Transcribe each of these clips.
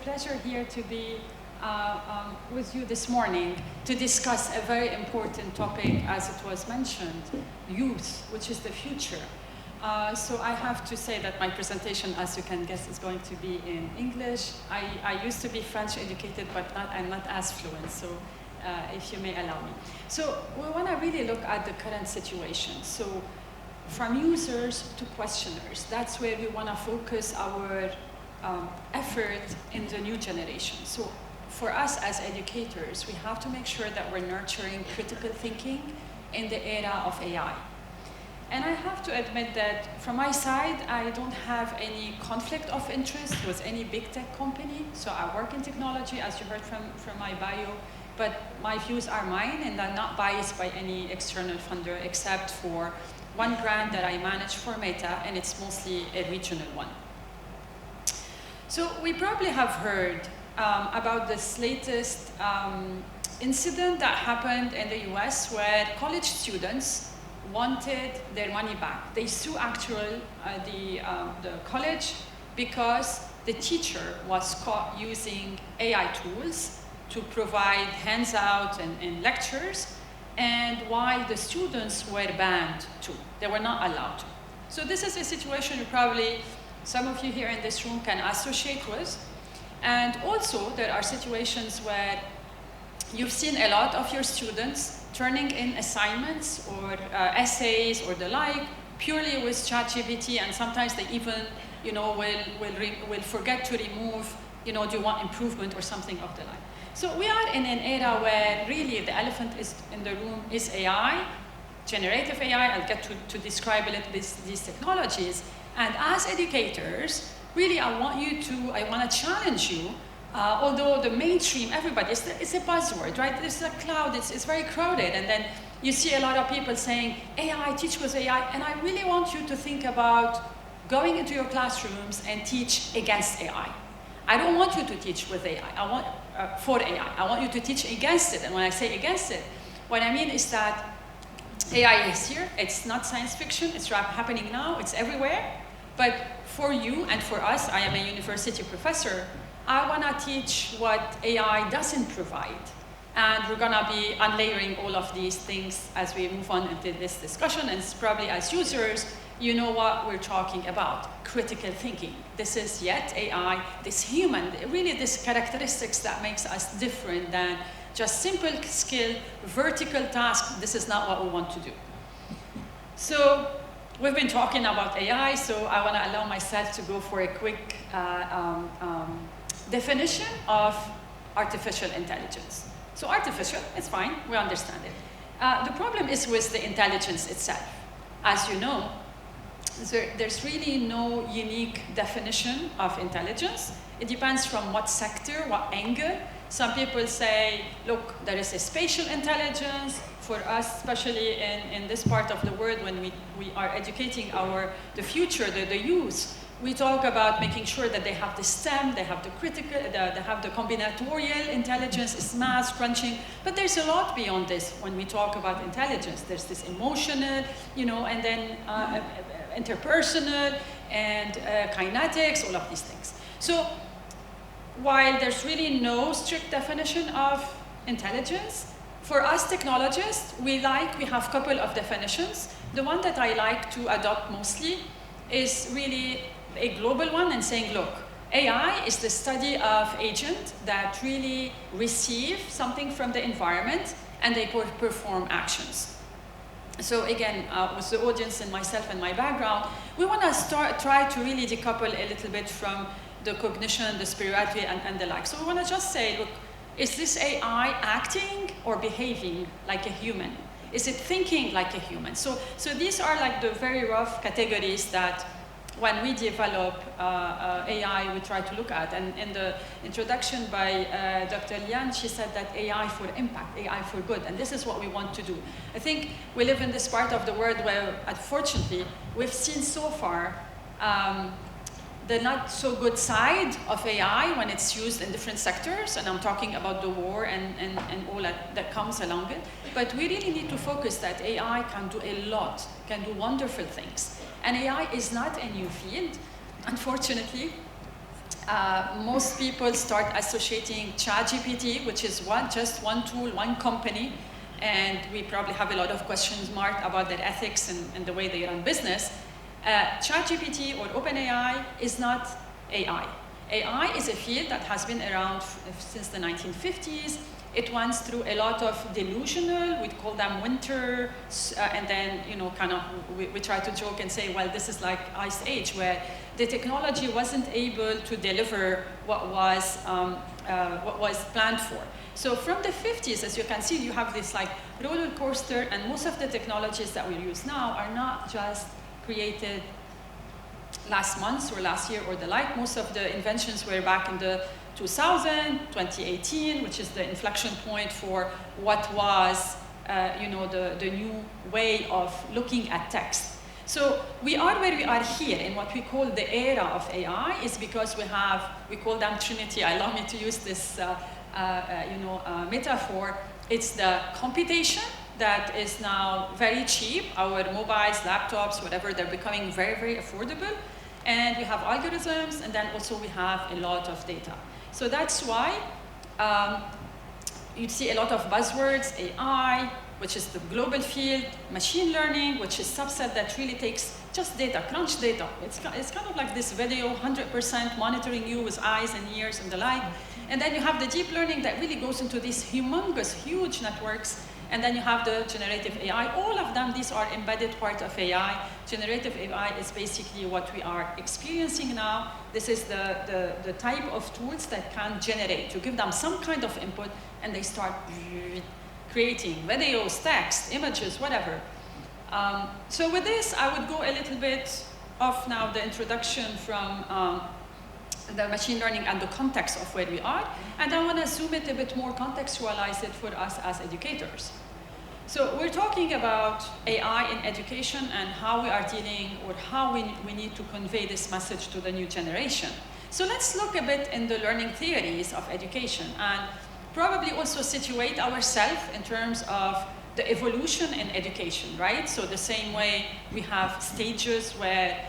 pleasure here to be with you this morning to discuss a very important topic, as it was mentioned, youth, which is the future. So I have to say that my presentation, as you can guess, is going to be in English. I used to be French educated, but I'm not as fluent, so if you may allow me. So we want to really look at the current situation. So from users to questioners, that's where we want to focus our effort in the new generation. So for us as educators, we have to make sure that we're nurturing critical thinking in the era of AI. And I have to admit that from my side, I don't have any conflict of interest with any big tech company. So I work in technology, as you heard from my bio, but my views are mine, and I'm not biased by any external funder, except for one grant that I manage for Meta, and it's mostly a regional one. So we probably have heard about this latest incident that happened in the US where college students wanted their money back. They sued actually the college because the teacher was caught using AI tools to provide hands-out and lectures, and while the students were banned too. They were not allowed to. So this is a situation you probably, some of you here in this room can associate with. And also there are situations where you've seen a lot of your students turning in assignments or essays or the like purely with ChatGPT, and sometimes they even, will forget to remove, do you want improvement or something of the like. So we are in an era where really the elephant in the room is AI, generative AI. I'll get to describe a little bit these technologies. And as educators, really I want to challenge you. Although the mainstream, everybody, it's a buzzword, right? There's a cloud, it's very crowded, and then you see a lot of people saying, AI, teach with AI, and I really want you to think about going into your classrooms and teach against AI. I don't want you to teach with AI, for AI. I want you to teach against it, and when I say against it, what I mean is that AI is here, it's not science fiction, it's happening now, it's everywhere, but for you and for us, I am a university professor, I want to teach what AI doesn't provide. And we're going to be unlayering all of these things as we move on into this discussion. And probably as users, you know what we're talking about, critical thinking. This is yet AI, this human, really these characteristics that makes us different than just simple skill, vertical task. This is not what we want to do. So we've been talking about AI, so I want to allow myself to go for a quick definition of artificial intelligence. So artificial, it's fine, we understand it. The problem is with the intelligence itself. As you know, there's really no unique definition of intelligence. It depends from what sector, what angle. Some people say, look, there is a spatial intelligence. For us, especially in this part of the world, when we are educating the future, the youth, we talk about making sure that they have the STEM, they have the critical, they have the combinatorial intelligence, is math, crunching, but there's a lot beyond this when we talk about intelligence. There's this emotional, and then interpersonal and kinetics, all of these things. So while there's really no strict definition of intelligence, for us technologists, we have a couple of definitions. The one that I like to adopt mostly is really a global one and saying, look, AI is the study of agents that really receive something from the environment and they perform actions. So again, with the audience and myself and my background, we want to try to really decouple a little bit from the cognition, the spirituality, and the like. So we want to just say, look, is this AI acting or behaving like a human? Is it thinking like a human? So these are like the very rough categories that when we develop AI, we try to look at. And in the introduction by Dr. Lian, she said that AI for impact, AI for good, and this is what we want to do. I think we live in this part of the world where, unfortunately, we've seen so far the not so good side of AI when it's used in different sectors, and I'm talking about the war and all that comes along it. But we really need to focus that AI can do a lot, can do wonderful things. And AI is not a new field. Unfortunately, most people start associating ChatGPT, which is just one tool, one company, and we probably have a lot of questions marked about their ethics and the way they run business. ChatGPT or OpenAI is not AI. AI is a field that has been around since the 1950s. It went through a lot of delusional, we'd call them winter, and then, kind of, we try to joke and say, well, this is like Ice Age, where the technology wasn't able to deliver what was planned for. So from the 50s, as you can see, you have this like roller coaster, and most of the technologies that we use now are not just created last month or last year or the like. Most of the inventions were back in the 2018, which is the inflection point for what was, the new way of looking at text. So we are where we are here in what we call the era of AI is because we call them Trinity. Allow me to use this, metaphor. It's the computation that is now very cheap. Our mobiles, laptops, whatever, they're becoming very, very affordable. And we have algorithms, and then also we have a lot of data. So that's why you see a lot of buzzwords, AI, which is the global field, machine learning, which is a subset that really takes just data, crunch data. It's kind of like this video, 100% monitoring you with eyes and ears and the like. And then you have the deep learning that really goes into these humongous, huge networks. And then you have the generative AI. All of them, these are embedded part of AI. Generative AI is basically what we are experiencing now. This is the type of tools that can generate. You give them some kind of input, and they start creating videos, text, images, whatever. So with this, I would go a little bit off now the introduction from the machine learning and the context of where we are. And I want to zoom it a bit more, contextualize it for us as educators. So we're talking about AI in education and how we are dealing, or how we need to convey this message to the new generation. So let's look a bit in the learning theories of education and probably also situate ourselves in terms of the evolution in education, right? So the same way we have stages where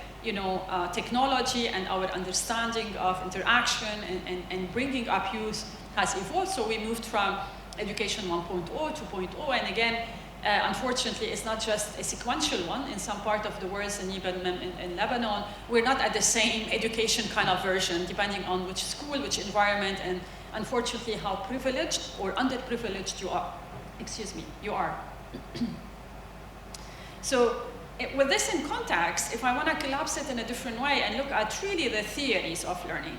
technology and our understanding of interaction and bringing up youth has evolved. So we moved from education 1.0, 2.0, and again, unfortunately, it's not just a sequential one. In some part of the world, in Lebanon, we're not at the same education kind of version, depending on which school, which environment, and unfortunately, how privileged or underprivileged you are. You are. So, with this in context, if I want to collapse it in a different way and look at really the theories of learning,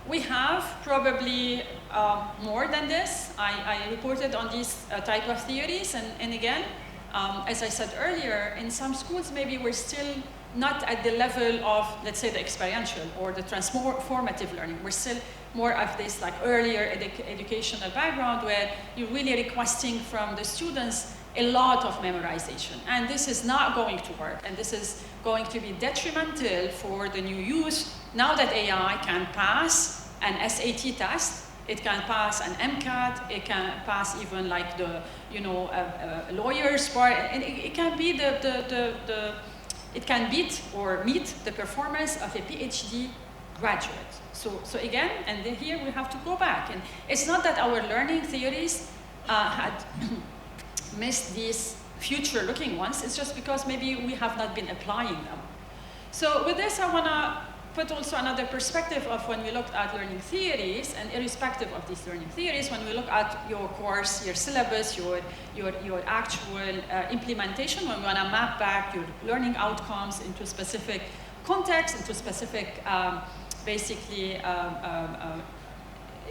we have probably more than this. I reported on these type of theories, and again, as I said earlier, in some schools maybe we're still not at the level of, let's say, the experiential or the transformative learning. We're still more of this like earlier educational background where you're really requesting from the students a lot of memorization. And this is not going to work, and this is going to be detrimental for the new youth. Now that AI can pass an SAT test, it can pass an MCAT, it can pass even like the, lawyer's part, and it can be it can beat or meet the performance of a PhD graduate. So again, and here we have to go back. And it's not that our learning theories had missed these future-looking ones, it's just because maybe we have not been applying them. So with this, I want to put also another perspective of when we looked at learning theories, and irrespective of these learning theories, when we look at your course, your syllabus, your actual implementation, when we want to map back your learning outcomes into specific context, into specific,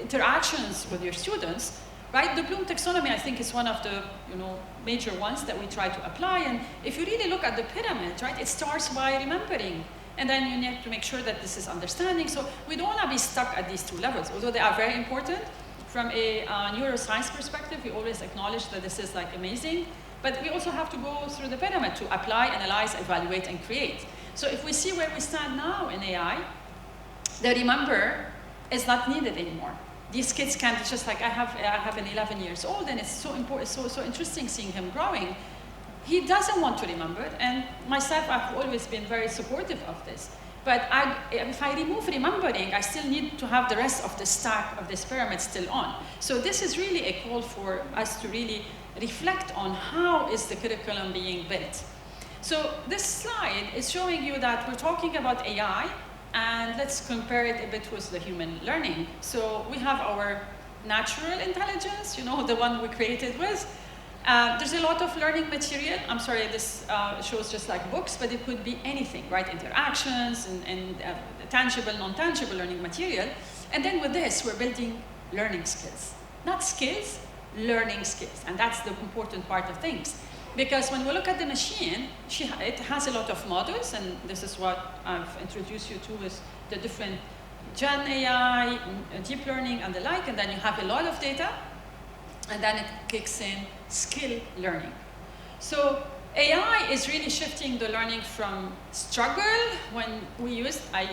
interactions with your students, right? The Bloom taxonomy, I think, is one of the major ones that we try to apply. And if you really look at the pyramid, right, it starts by remembering. And then you need to make sure that this is understanding. So we don't want to be stuck at these two levels, although they are very important. From a neuroscience perspective, we always acknowledge that this is like amazing. But we also have to go through the pyramid to apply, analyze, evaluate, and create. So if we see where we stand now in AI, the remember is not needed anymore. These kids can't, just like I have an 11 years old, and it's so important, so interesting seeing him growing. He doesn't want to remember, and myself, I've always been very supportive of this. But if I remove remembering, I still need to have the rest of the stack of this pyramid still on. So this is really a call for us to really reflect on how is the curriculum being built. So this slide is showing you that we're talking about AI, and let's compare it a bit with the human learning. So we have our natural intelligence, the one we created with. There's a lot of learning material. I'm sorry, this shows just like books, but it could be anything, right? Interactions and tangible, non-tangible learning material. And then with this, we're building learning skills. Not skills, learning skills. And that's the important part of things. Because when we look at the machine, it has a lot of models, and this is what I've introduced you to with the different Gen AI, deep learning, and the like, and then you have a lot of data, and then it kicks in skill learning. So AI is really shifting the learning from struggle. When we used, I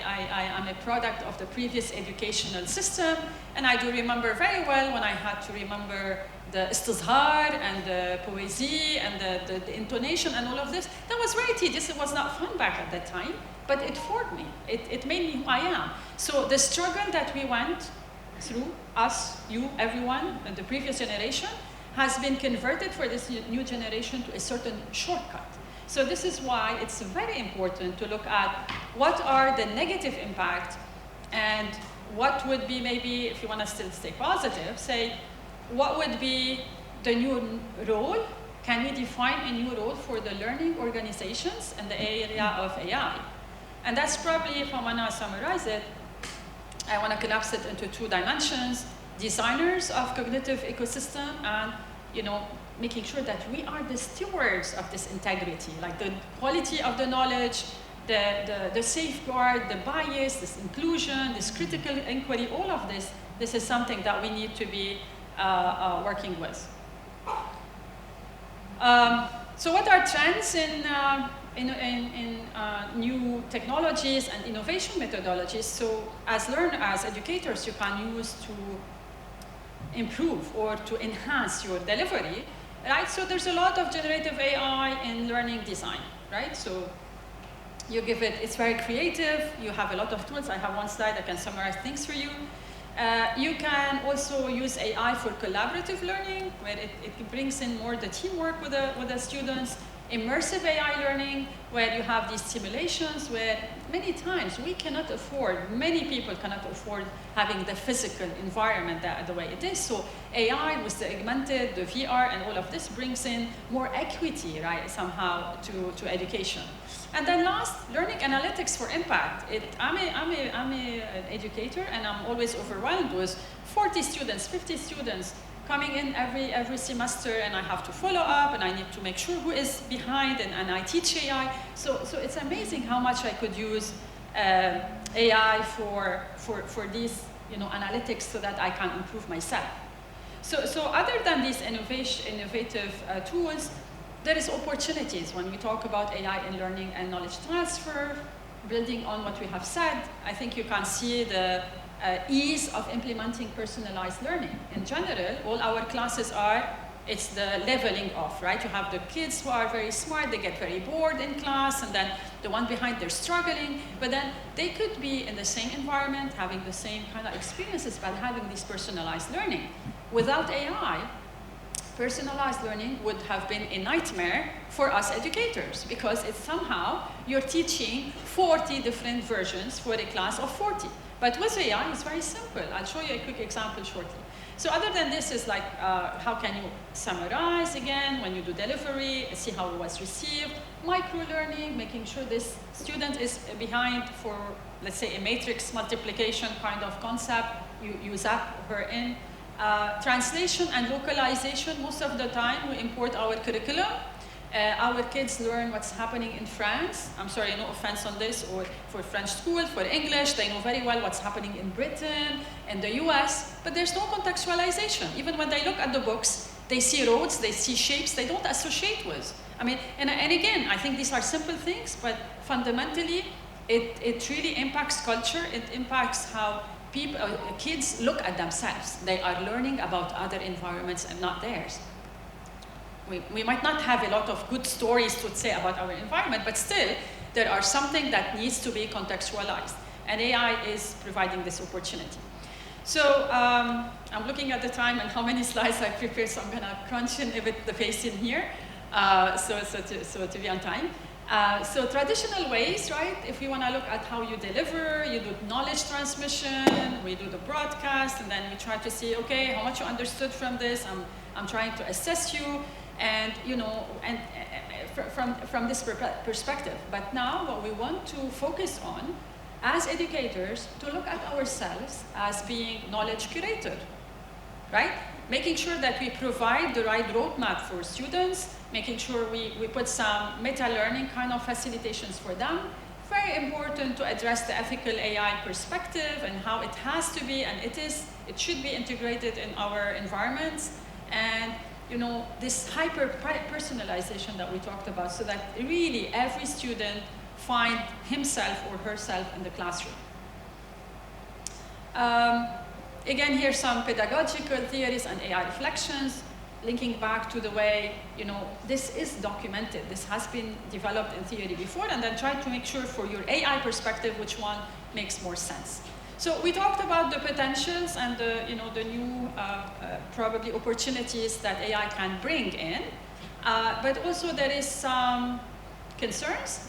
am a product of the previous educational system, and I do remember very well when I had to remember the istizhar and the poésie and the intonation and all of this. That was very tedious. It was not fun back at that time, but it formed me. It made me who I am. So the struggle that we went through, us, you, everyone, and the previous generation, has been converted for this new generation to a certain shortcut. So this is why it's very important to look at what are the negative impact and what would be maybe, if you want to still stay positive, say, what would be the new role? Can we define a new role for the learning organizations in the area of AI? And that's probably, if I want to summarize it, I want to collapse it into two dimensions: designers of cognitive ecosystem, and making sure that we are the stewards of this integrity, like the quality of the knowledge, the safeguard, the bias, this inclusion, this critical inquiry, all of this. This is something that we need to be working with. So what are trends in new technologies and innovation methodologies? So as educators, you can use to improve or to enhance your delivery, right? So there's a lot of generative AI in learning design, right? So you give it, it's very creative, you have a lot of tools. I have one slide that can summarize things for you. You can also use AI for collaborative learning, where it brings in more the teamwork with the students. Immersive AI learning, where you have these simulations where many times many people cannot afford having the physical environment the way it is. So AI with the augmented, the VR, and all of this brings in more equity, right, somehow to education. And then last, learning analytics for impact. I'm an educator, and I'm always overwhelmed with 40 students, 50 students coming in every semester, and I have to follow up, and I need to make sure who is behind, and I teach AI. So it's amazing how much I could use AI for these analytics so that I can improve myself. So other than these innovative tools, there is opportunities when we talk about AI in learning and knowledge transfer. Building on what we have said, I think you can see the ease of implementing personalized learning. In general, all our classes it's the leveling off, right? You have the kids who are very smart, they get very bored in class, and then the one behind, they're struggling, but then they could be in the same environment, having the same kind of experiences, but having this personalized learning. Without AI, personalized learning would have been a nightmare for us educators, because it's somehow you're teaching 40 different versions for a class of 40. But with AI, it's very simple. I'll show you a quick example shortly. So other than this is like, how can you summarize again when you do delivery, see how it was received, micro-learning, making sure this student is behind for, let's say, a matrix multiplication kind of concept, you zap her in. Translation and localization, most of the time we import our curriculum. Our kids learn what's happening in France. I'm sorry, no offense on this, or for French school, for English, they know very well what's happening in Britain and the US, but there's no contextualization. Even when they look at the books, they see roads, they see shapes they don't associate with. I mean, and again, I think these are simple things, but fundamentally, it really impacts culture. It impacts how kids look at themselves. They are learning about other environments and not theirs. We might not have a lot of good stories to say about our environment, but still, there are something that needs to be contextualized. And AI is providing this opportunity. So I'm looking at the time and how many slides I prepared, so I'm going to crunch in a bit the pace in here, so to be on time. So traditional ways, right? If we want to look at how you deliver, you do knowledge transmission, we do the broadcast, and then we try to see, okay, how much you understood from this. I'm trying to assess you, and from this perspective. But now what we want to focus on as educators, to look at ourselves as being knowledge curator, right? Making sure that we provide the right roadmap for students, making sure we put some meta-learning kind of facilitations for them. Very important to address the ethical AI perspective and how it has to be, and it should be integrated in our environments. And this hyper-personalization that we talked about, so that really every student find himself or herself in the classroom. Again, here's some pedagogical theories and AI reflections, linking back to the way, this is documented. This has been developed in theory before, and then try to make sure for your AI perspective, which one makes more sense. So we talked about the potentials and the new probably opportunities that AI can bring in, but also there is some concerns.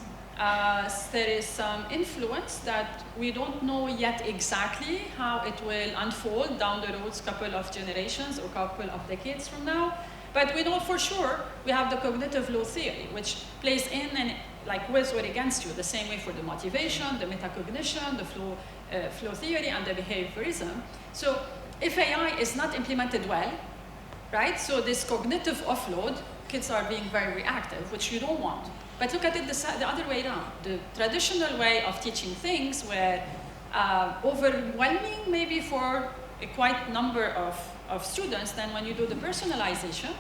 There is some influence that we don't know yet exactly how it will unfold down the road, couple of generations or couple of decades from now. But we know for sure we have the cognitive law theory, which plays in and like with or against you, the same way for the motivation, the metacognition, the flow theory, and the behaviorism. So if AI is not implemented well, right? So this cognitive offload, kids are being very reactive, which you don't want. But look at it the other way around. The traditional way of teaching things were overwhelming maybe for a quite number of students. Then when you do the personalization,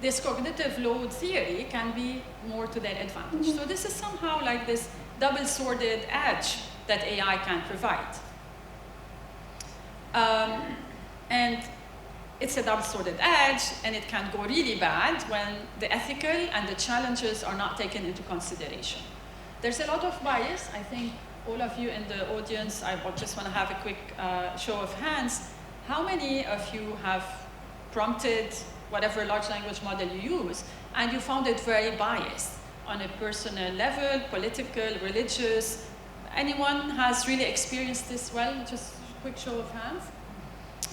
this cognitive load theory can be more to their advantage. So this is somehow like this double-sworded edge that AI can provide. And it's a double-sworded edge, and it can go really bad when the ethical and the challenges are not taken into consideration. There's a lot of bias. I think all of you in the audience, I just want to have a quick show of hands. How many of you have prompted whatever large language model you use, and you found it very biased on a personal level, political, religious? Anyone has really experienced this well? Just a quick show of hands.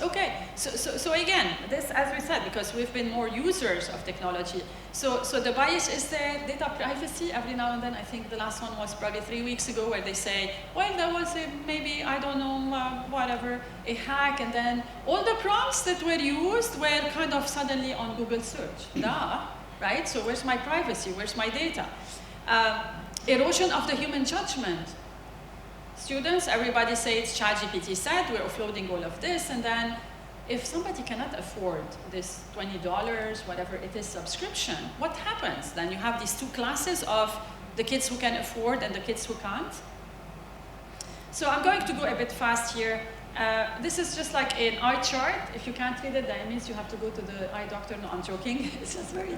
Okay, so again, this, as we said, because we've been more users of technology, so the bias is there. Data privacy, every now and then, I think the last one was probably 3 weeks ago, where they say, well, there was maybe, I don't know, whatever, a hack, and then all the prompts that were used were kind of suddenly on Google search. Duh, right? So where's my privacy? Where's my data? Erosion of the human judgment. Students, everybody say it's ChatGPT said, we're offloading all of this, and then if somebody cannot afford this $20, whatever it is, subscription, what happens? Then you have these two classes of the kids who can afford and the kids who can't. So I'm going to go a bit fast here. This is just like an eye chart. If you can't read it, that means you have to go to the eye doctor. No, I'm joking. It's just very,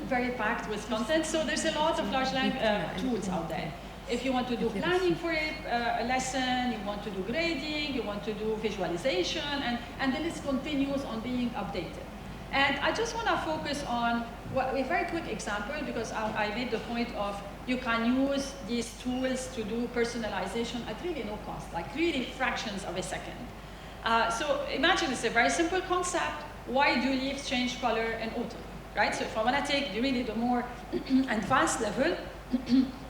very packed with content. So there's a lot of large language tools out there. If you want to do planning for a lesson, you want to do grading, you want to do visualization, and the list continues on being updated. And I just want to focus on a very quick example, because I made the point of you can use these tools to do personalization at really no cost, like really fractions of a second. So imagine it's a very simple concept. Why do leaves change color in autumn, right? So if I want to take really the more advanced level,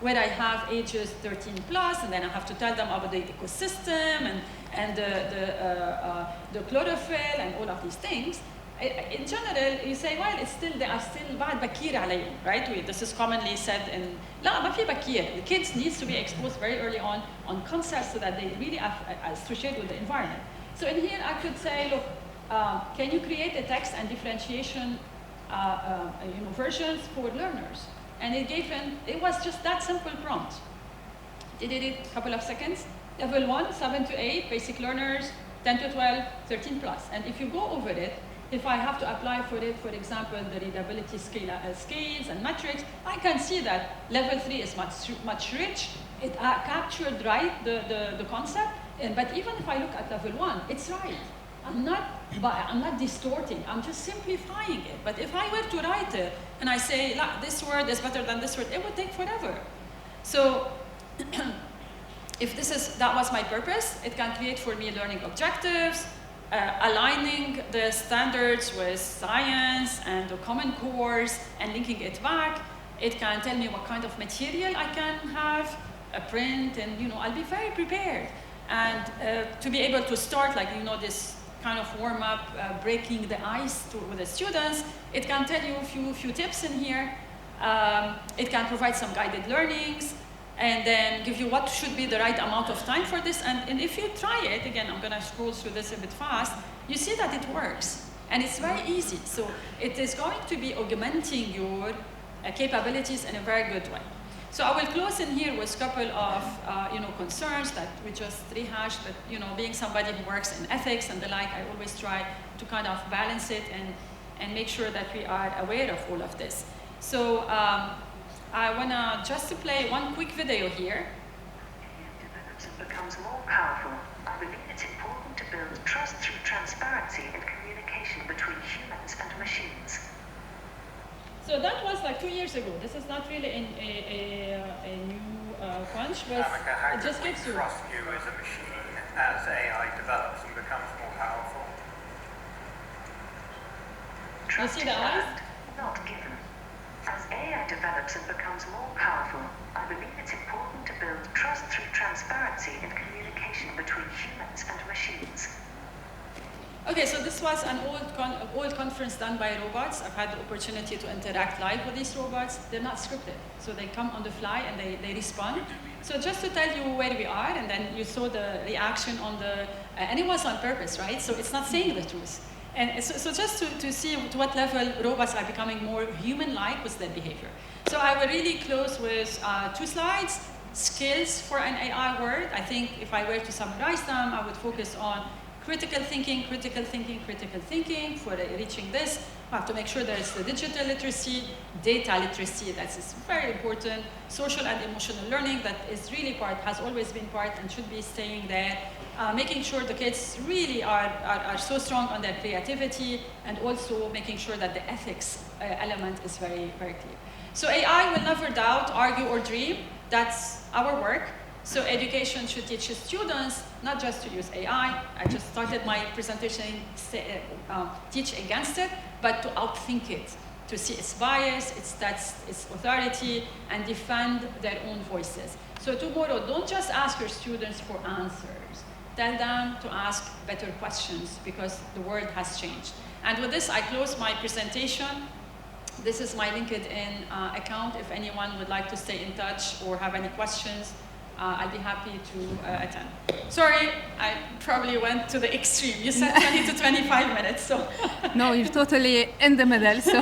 where I have ages 13 plus, and then I have to tell them about the ecosystem and the chlorophyll and all of these things. In general, you say, well, they are still bad bakir عليهم, right? This is commonly said in, لا ما في bakir. The kids needs to be exposed very early on concepts so that they really associate with the environment. So in here, I could say, look, can you create a text and differentiation versions for learners? And it was just that simple prompt. They did it a couple of seconds. Level 1, 7 to 8, basic learners, 10 to 12, 13 plus. And if you go over it, If I have to apply for it, for example, the readability scales and metrics, I can see that level 3 is much rich. It captured right the concept, but even if I look at level 1, it's right. I'm not distorting, I'm just simplifying it. But if I were to write it and I say, this word is better than this word, it would take forever. So if that was my purpose, it can create for me learning objectives, aligning the standards with science and the common cores and linking it back. It can tell me what kind of material I can have, a print, and I'll be very prepared. And to be able to start this kind of warm-up, breaking the ice with the students, it can tell you a few tips in here. It can provide some guided learnings, and then give you what should be the right amount of time for this. And if you try it, again, I'm gonna scroll through this a bit fast, you see that it works. And it's very easy. So it is going to be augmenting your capabilities in a very good way. So I will close in here with a couple of concerns that we just rehashed, but being somebody who works in ethics and the like, I always try to kind of balance it and make sure that we are aware of all of this. So I want to just play one quick video here. Develops and becomes more powerful. I believe it's important to build trust through transparency and communication between humans and machines. So that was like 2 years ago. This is not really a new punch, but it just gives you. Trust you as a machine as AI develops and becomes more powerful. Trust you see the eyes? Not given. As AI develops and becomes more powerful, I believe it's important to build trust through transparency and communication between humans and machines. Okay, so this was an old conference done by robots. I've had the opportunity to interact live with these robots. They're not scripted, so they come on the fly and they respond. So just to tell you where we are, and then you saw the reaction on the, and it was on purpose, right? So it's not saying the truth. And so just to see to what level robots are becoming more human-like with their behavior. So I will really close with 2 slides, skills for an AI world. I think if I were to summarize them, I would focus on critical thinking, critical thinking, critical thinking. For reaching this, we have to make sure there is the digital literacy, data literacy, that is very important, social and emotional learning, that is really has always been part and should be staying there. Making sure the kids really are so strong on their creativity, and also making sure that the ethics element is very, very clear. So AI will never doubt, argue, or dream. That's our work. So education should teach students not just to use AI. I just started my presentation, teach against it, but to outthink it, to see its bias, its stats, its authority, and defend their own voices. So tomorrow, don't just ask your students for answers. Tell them to ask better questions, because the world has changed. And with this, I close my presentation. This is my LinkedIn account. If anyone would like to stay in touch or have any questions, I'll be happy to attend. Sorry, I probably went to the extreme. You said 20 to 25 minutes, so. No, you're totally in the middle, so.